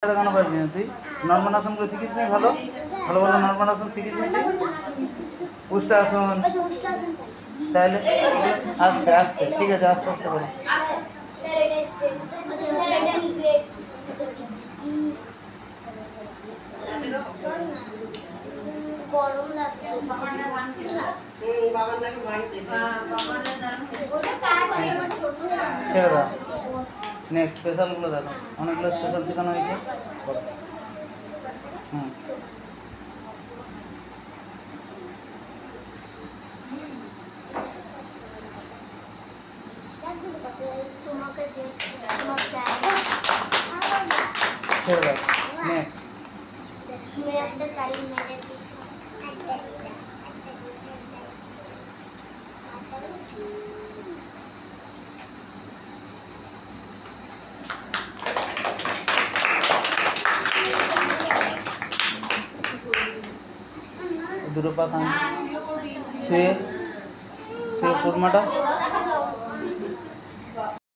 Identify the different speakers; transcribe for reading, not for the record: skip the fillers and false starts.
Speaker 1: দেখানো পারবি না তুই। নর্মাল আসনগুলো শিখিস নি? ভালো ভালো ভালো নর্মাল আসন শিখিস নি তুই? উষ্ট্র আসন, তাহলে আস্তে আস্তে, ঠিক আছে, আস্তে আস্তে বলো। ছেড়ে দাও। নেক্সট স্পেশালগুলো দেখো, অনেকগুলো স্পেশাল শেখানো হয়েছে। হুম, ছেড়ে দাও। নেক্সট দুটো পা কান শুয়ে শুয়ে কুড়মাটা